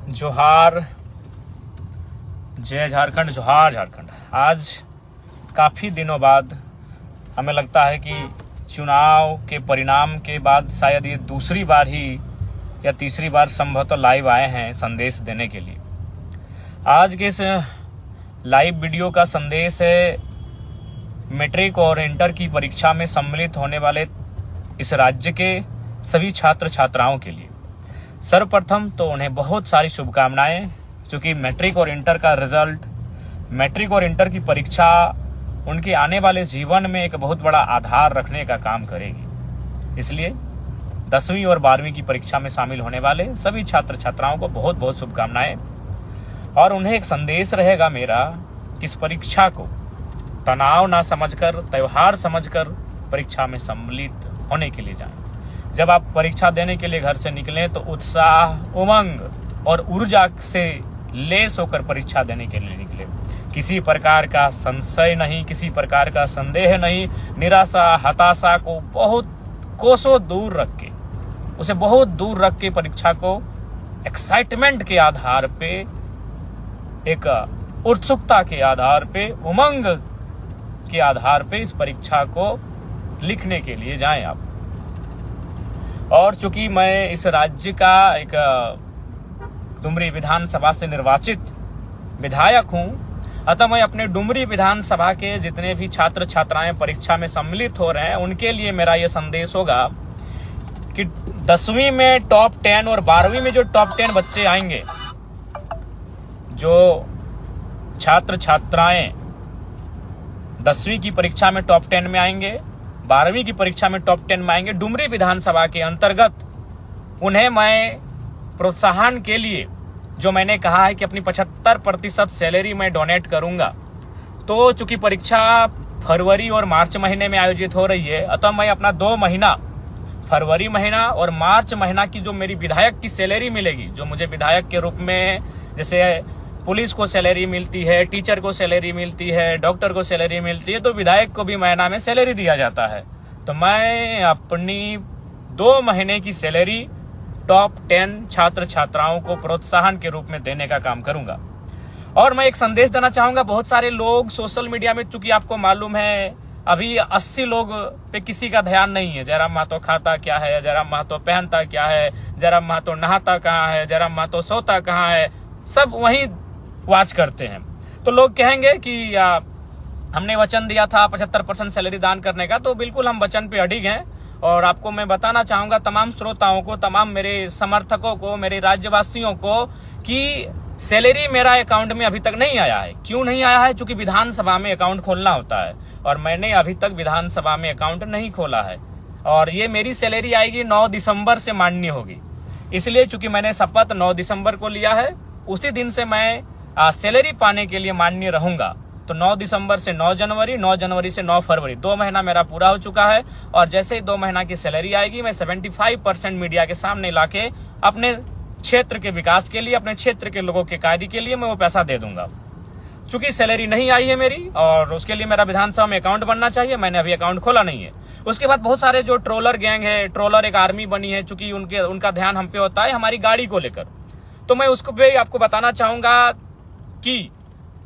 जोहार, जय झारखंड, जोहार झारखंड। आज काफ़ी दिनों बाद हमें लगता है कि चुनाव के परिणाम के बाद शायद ये दूसरी बार ही या तीसरी बार संभवतः लाइव आए हैं संदेश देने के लिए। आज के इस लाइव वीडियो का संदेश है मैट्रिक और इंटर की परीक्षा में सम्मिलित होने वाले इस राज्य के सभी छात्र छात्राओं के लिए। सर्वप्रथम तो उन्हें बहुत सारी शुभकामनाएं, क्योंकि मैट्रिक और इंटर का रिजल्ट, मैट्रिक और इंटर की परीक्षा उनके आने वाले जीवन में एक बहुत बड़ा आधार रखने का काम करेगी। इसलिए 10वीं और 12वीं की परीक्षा में शामिल होने वाले सभी छात्र छात्राओं को बहुत बहुत शुभकामनाएं। और उन्हें एक संदेश रहेगा मेरा कि इस परीक्षा को तनाव ना समझकर, त्यौहार समझकर परीक्षा में सम्मिलित होने के लिए जाएं। जब आप परीक्षा देने के लिए घर से निकलें तो उत्साह, उमंग और ऊर्जा से लेस होकर परीक्षा देने के लिए निकले। किसी प्रकार का संशय नहीं, किसी प्रकार का संदेह नहीं, निराशा, हताशा को बहुत कोसों दूर रख के, उसे बहुत दूर रख के परीक्षा को एक्साइटमेंट के आधार पे, एक उत्सुकता के आधार पे, उमंग के आधार पे इस परीक्षा को लिखने के लिए जाएं आप। और चूंकि मैं इस राज्य का एक डुमरी विधानसभा से निर्वाचित विधायक हूं, अतः मैं अपने डुमरी विधानसभा के जितने भी छात्र छात्राएं परीक्षा में सम्मिलित हो रहे हैं उनके लिए मेरा यह संदेश होगा कि 10वीं में टॉप 10 और 12वीं में जो टॉप 10 बच्चे आएंगे, जो छात्र छात्राएं 10वीं की परीक्षा में टॉप 10 में आएंगे, 12वीं की परीक्षा में टॉप 10 में आएंगे, डुमरी विधानसभा के अंतर्गत उन्हें मैं प्रोत्साहन के लिए, जो मैंने कहा है कि अपनी 75% सैलरी मैं डोनेट करूंगा, तो चूंकि परीक्षा फरवरी और मार्च महीने में आयोजित हो रही है, अतः मैं अपना 2 महीना, फरवरी महीना और मार्च महीना की जो मेरी विधायक की सैलरी मिलेगी, जो मुझे विधायक के रूप में जैसे पुलिस को सैलरी मिलती है, टीचर को सैलरी मिलती है, डॉक्टर को सैलरी मिलती है, तो विधायक को भी महीना में सैलरी दिया जाता है। तो मैं अपनी 2 महीने की सैलरी टॉप 10 छात्र छात्राओं को प्रोत्साहन के रूप में देने का काम करूंगा। और मैं एक संदेश देना चाहूंगा, बहुत सारे लोग सोशल मीडिया में, चूंकि आपको मालूम है अभी 80 लोग पे किसी का ध्यान नहीं है। जयराम महतो खाता क्या है, जयराम महतो पहनता क्या है, जयराम महतो नहाता कहाँ है, जयराम महतो सोता कहाँ है, सब वहीं वाच करते हैं। तो लोग कहेंगे कि हमने वचन दिया था 75% सैलरी दान करने का, तो बिल्कुल हम वचन पे अडिग हैं। और आपको मैं बताना चाहूंगा, तमाम श्रोताओं को, तमाम मेरे समर्थकों को, मेरे राज्यवासियों को, कि सैलरी मेरा अकाउंट में अभी तक नहीं आया है। क्यों नहीं आया है? क्योंकि विधानसभा में अकाउंट खोलना होता है और मैंने अभी तक विधानसभा में अकाउंट नहीं खोला है। और ये मेरी सैलरी आएगी 9 दिसंबर से मान्य होगी। इसलिए चूंकि मैंने शपथ 9 दिसंबर को लिया है, उसी दिन से मैं सैलरी पाने के लिए मान्य रहूंगा। तो 9 दिसंबर से 9 जनवरी, 9 जनवरी से 9 फरवरी, 2 महीना मेरा पूरा हो चुका है। और जैसे ही 2 महीना की सैलरी आएगी, मैं 75% मीडिया के सामने लाके अपने क्षेत्र के विकास के लिए, अपने क्षेत्र के लोगों के कार्य के लिए मैं वो पैसा दे दूंगा। चूंकि सैलरी नहीं आई है मेरी, और उसके लिए मेरा विधानसभा में अकाउंट बनना चाहिए, मैंने अभी अकाउंट खोला नहीं है। उसके बाद बहुत सारे जो ट्रोलर गैंग है, ट्रोलर एक आर्मी बनी है, चूंकि उनका ध्यान हम पे होता है हमारी गाड़ी को लेकर। तो मैं उसको भी आपको बताना चाहूंगा कि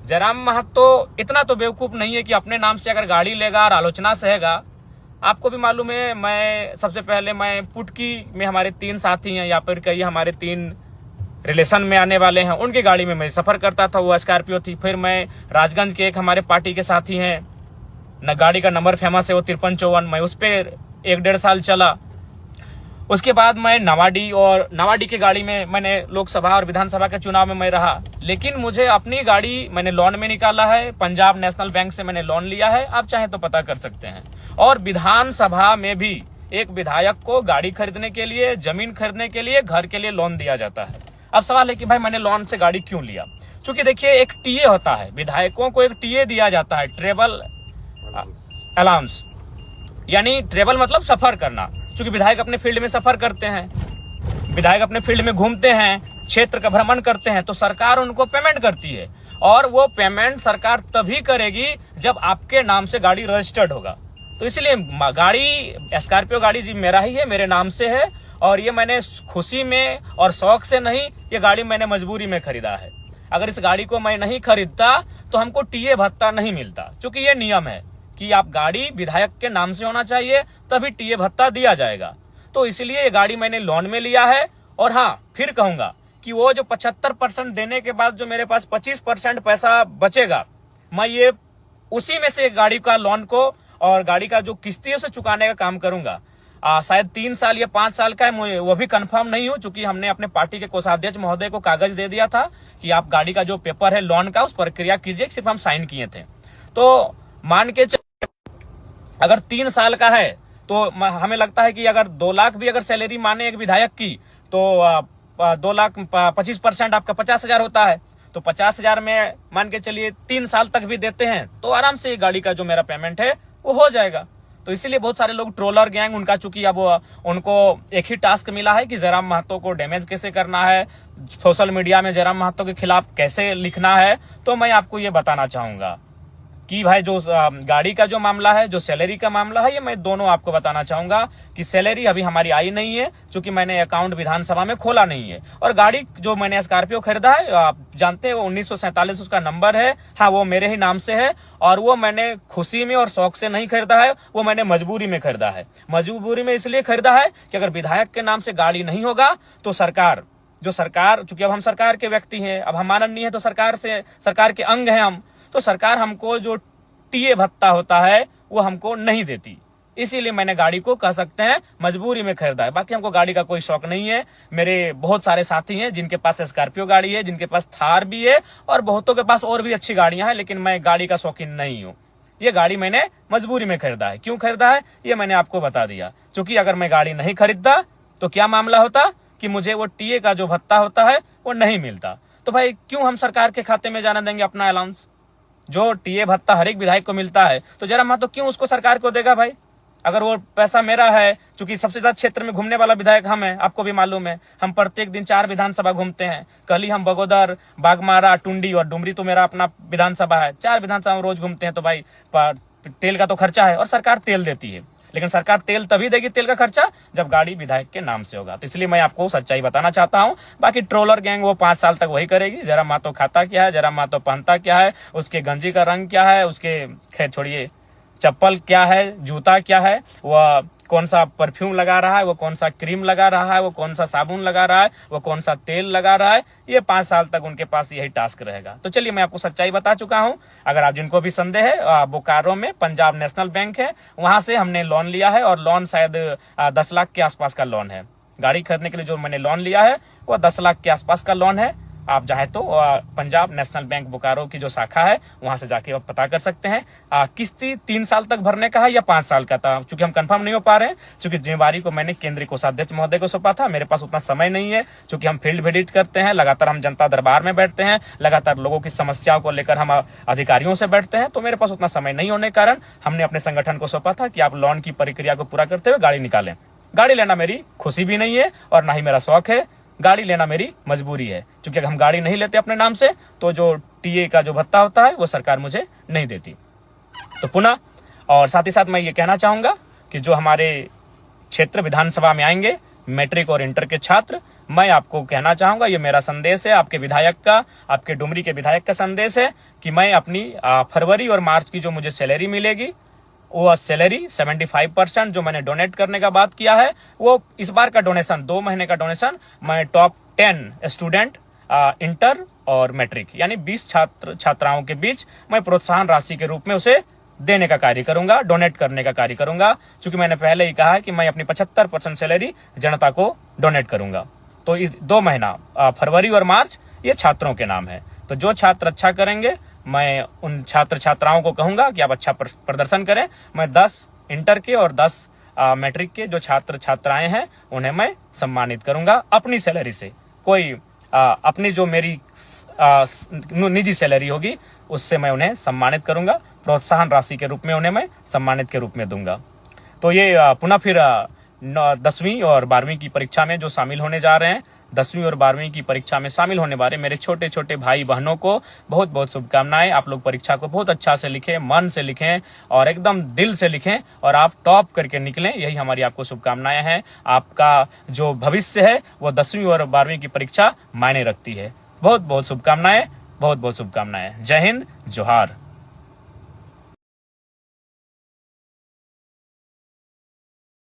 जयराम महतो इतना तो बेवकूफ नहीं है कि अपने नाम से अगर गाड़ी लेगा और आलोचना सहेगा। आपको भी मालूम है, मैं सबसे पहले मैं पुटकी में हमारे 3 साथी हैं, या फिर कई हमारे 3 रिलेशन में आने वाले हैं, उनकी गाड़ी में मैं सफर करता था, वो स्कॉर्पियो थी। फिर मैं राजगंज के एक हमारे पार्टी के साथी हैं, न गाड़ी का नंबर फेमस है, वो 5354, मैं उस पर 1-1.5 साल चला। उसके बाद मैं नवाडी की गाड़ी में मैंने लोकसभा और विधानसभा के चुनाव में मैं रहा। लेकिन मुझे अपनी गाड़ी मैंने लोन में निकाला है, पंजाब नेशनल बैंक से मैंने लोन लिया है, आप चाहे तो पता कर सकते हैं। और विधानसभा में भी एक विधायक को गाड़ी खरीदने के लिए, जमीन खरीदने के लिए, घर के लिए लोन दिया जाता है। अब सवाल है कि भाई मैंने लोन से गाड़ी क्यों लिया? चूंकि देखिए, एक टीए होता है, विधायकों को एक टीए दिया जाता है, ट्रेवल अलाउंस, यानी ट्रेवल मतलब सफर करना। चूंकि विधायक अपने फील्ड में सफर करते हैं, विधायक अपने फील्ड में घूमते हैं, क्षेत्र का भ्रमण करते हैं, तो सरकार उनको पेमेंट करती है। और वो पेमेंट सरकार तभी करेगी जब आपके नाम से गाड़ी रजिस्टर्ड होगा। तो इसलिए गाड़ी, स्कॉर्पियो गाड़ी जी मेरा ही है, मेरे नाम से है। और ये मैंने खुशी में और शौक से नहीं, ये गाड़ी मैंने मजबूरी में खरीदा है। अगर इस गाड़ी को मैं नहीं खरीदता तो हमको टीए भत्ता नहीं मिलता, क्योंकि ये नियम है कि आप गाड़ी विधायक के नाम से होना चाहिए तभी टीए भत्ता दिया जाएगा। तो इसलिए ये गाड़ी मैंने लोन में लिया है। और हाँ, फिर कहूंगा कि वो जो 75% देने के बाद जो मेरे पास 25% पैसा बचेगा, मैं ये उसी में से गाड़ी का लोन को और गाड़ी का जो किस्ती है उसे चुकाने का काम करूंगा। शायद 3 साल या 5 साल का है, वो भी कंफर्म नहीं हूं, चूंकि हमने अपने पार्टी के कोषाध्यक्ष महोदय को कागज दे दिया था कि आप गाड़ी का जो पेपर है लोन का उस प्रक्रिया कीजिए, सिर्फ हम साइन किए थे। तो मान के अगर 3 साल का है तो हमें लगता है कि अगर 2 लाख भी अगर सैलरी माने एक विधायक की तो 2 लाख 25% आपका 50,000 होता है। तो 50,000 में मान के चलिए 3 साल तक भी देते हैं तो आराम से गाड़ी का जो मेरा पेमेंट है वो हो जाएगा। तो इसीलिए बहुत सारे लोग ट्रोलर गैंग, उनका चूंकि अब उनको एक ही टास्क मिला है कि जयराम महतो को डैमेज कैसे करना है, सोशल मीडिया में जयराम महतो के खिलाफ कैसे लिखना है। तो मैं आपको ये बताना चाहूंगा कि भाई जो गाड़ी का जो मामला है, जो सैलरी का मामला है, ये मैं दोनों आपको बताना चाहूंगा कि सैलरी अभी हमारी आई नहीं है, क्योंकि मैंने अकाउंट विधानसभा में खोला नहीं है। और गाड़ी जो मैंने स्कॉर्पियो खरीदा है, आप जानते हैं वो 1947 उसका नंबर है। हाँ, वो मेरे ही नाम से है और वो मैंने खुशी में और शौक से नहीं खरीदा है, वो मैंने मजबूरी में खरीदा है। मजबूरी में इसलिए खरीदा है कि अगर विधायक के नाम से गाड़ी नहीं होगा तो सरकार, चूंकि अब हम सरकार के व्यक्ति हैं, अब हम माननीय है तो सरकार के अंग हैं हम, तो सरकार हमको जो टीए भत्ता होता है वो हमको नहीं देती। इसीलिए मैंने गाड़ी को कह सकते हैं मजबूरी में खरीदा है। बाकी हमको गाड़ी का कोई शौक नहीं है। मेरे बहुत सारे साथी हैं जिनके पास स्कॉर्पियो गाड़ी है, जिनके पास थार भी है और बहुतों के पास और भी अच्छी गाड़ियां हैं, लेकिन मैं गाड़ी का शौकीन नहीं हूं। ये गाड़ी मैंने मजबूरी में खरीदा है। क्यों खरीदा है ये मैंने आपको बता दिया। क्योंकि अगर मैं गाड़ी नहीं खरीदता तो क्या मामला होता कि मुझे वो टीए का जो भत्ता होता है वो नहीं मिलता। तो भाई क्यों हम सरकार के खाते में जाने देंगे अपना अलाउंस? जो टीए भत्ता हर एक विधायक को मिलता है तो जयराम महतो क्यों उसको सरकार को देगा भाई? अगर वो पैसा मेरा है, चूंकि सबसे ज्यादा क्षेत्र में घूमने वाला विधायक हम है, आपको भी मालूम है। हम प्रत्येक दिन 4 विधानसभा घूमते हैं। कल ही हम बगोदर, बागमारा, टुंडी और डुमरी तो मेरा अपना विधानसभा है, 4 विधानसभा में रोज घूमते हैं। तो भाई तेल का तो खर्चा है और सरकार तेल देती है, लेकिन सरकार तेल तभी देगी, तेल का खर्चा, जब गाड़ी विधायक के नाम से होगा। तो इसलिए मैं आपको सच्चाई बताना चाहता हूं। बाकी ट्रोलर गैंग वो 5 साल तक वही करेगी। जयराम महतो खाता क्या है, जयराम महतो पहनता क्या है, उसके गंजी का रंग क्या है, उसके खैर छोड़िए चप्पल क्या है, जूता क्या है, वह कौन सा परफ्यूम लगा रहा है, वो कौन सा क्रीम लगा रहा है, वो कौन सा साबुन लगा रहा है, वो कौन सा तेल लगा रहा है, ये 5 साल तक उनके पास यही टास्क रहेगा। तो चलिए मैं आपको सच्चाई बता चुका हूं। अगर आप जिनको भी संदेह है, बोकारो में पंजाब नेशनल बैंक है, वहां से हमने लोन लिया है और लोन शायद 10 लाख के आसपास का लोन है। गाड़ी खरीदने के लिए जो मैंने लोन लिया है वो 10 लाख के आसपास का लोन है। आप चाहे तो पंजाब नेशनल बैंक बोकारो की जो शाखा है वहां से जाके आप पता कर सकते हैं। किस्ती 3 साल तक भरने का है या 5 साल का था, चूंकि हम कंफर्म नहीं हो पा रहे हैं, चूंकि जिम्मेवारी को मैंने केंद्रीय कोषाध्यक्ष महोदय को सौंपा था। मेरे पास उतना समय नहीं है, चूंकि हम फील्ड विजिट करते हैं, लगातार हम जनता दरबार में बैठते हैं, लगातार लोगों की समस्याओं को लेकर हम अधिकारियों से बैठते हैं, तो मेरे पास उतना समय नहीं होने के कारण हमने अपने संगठन को सौंपा था कि आप लोन की प्रक्रिया को पूरा करते हुए गाड़ी निकालें। गाड़ी लेना मेरी खुशी भी नहीं है और ना ही मेरा शौक है, गाड़ी लेना मेरी मजबूरी है। क्योंकि अगर हम गाड़ी नहीं लेते अपने नाम से तो जो टीए का जो भत्ता होता है वो सरकार मुझे नहीं देती। तो पुनः और साथ ही साथ मैं ये कहना चाहूंगा कि जो हमारे क्षेत्र विधानसभा में आएंगे मैट्रिक और इंटर के छात्र, मैं आपको कहना चाहूंगा, ये मेरा संदेश है आपके विधायक का, आपके डुमरी के विधायक का संदेश है कि मैं अपनी फरवरी और मार्च की जो मुझे सैलरी मिलेगी वो सैलरी 75% जो मैंने डोनेट करने का बात किया है, वो इस बार का डोनेशन 2 महीने का डोनेशन मैं टॉप 10 स्टूडेंट इंटर और मैट्रिक यानी 20 छात्राओं के बीच मैं प्रोत्साहन राशि के रूप में उसे देने का कार्य करूंगा, डोनेट करने का कार्य करूंगा। क्योंकि मैंने पहले ही कहा है कि मैं अपनी 75% सैलरी जनता को डोनेट करूंगा। तो इस 2 महीना फरवरी और मार्च ये छात्रों के नाम है। तो जो छात्र अच्छा करेंगे मैं उन छात्र छात्राओं को कहूंगा कि आप अच्छा प्रदर्शन करें। मैं 10 इंटर के और 10 मैट्रिक के जो छात्र छात्राएं हैं उन्हें मैं सम्मानित करूंगा अपनी सैलरी से। कोई अपनी जो मेरी निजी सैलरी होगी उससे मैं उन्हें सम्मानित करूंगा, प्रोत्साहन राशि के रूप में उन्हें मैं सम्मानित के रूप में दूंगा। तो ये पुनः फिर 10वीं और 12वीं की परीक्षा में जो शामिल होने जा रहे हैं, 10वीं और 12वीं की परीक्षा में शामिल होने वाले मेरे छोटे छोटे भाई बहनों को बहुत बहुत शुभकामनाएं। आप लोग परीक्षा को बहुत अच्छा से लिखें, मन से लिखें और एकदम दिल से लिखें और आप टॉप करके निकलें, यही हमारी आपको शुभकामनाएं हैं। आपका जो भविष्य है वो 10वीं और 12वीं की परीक्षा मायने रखती है। बहुत बहुत शुभकामनाएं, बहुत बहुत शुभकामनाएं। जय हिंद, जोहार।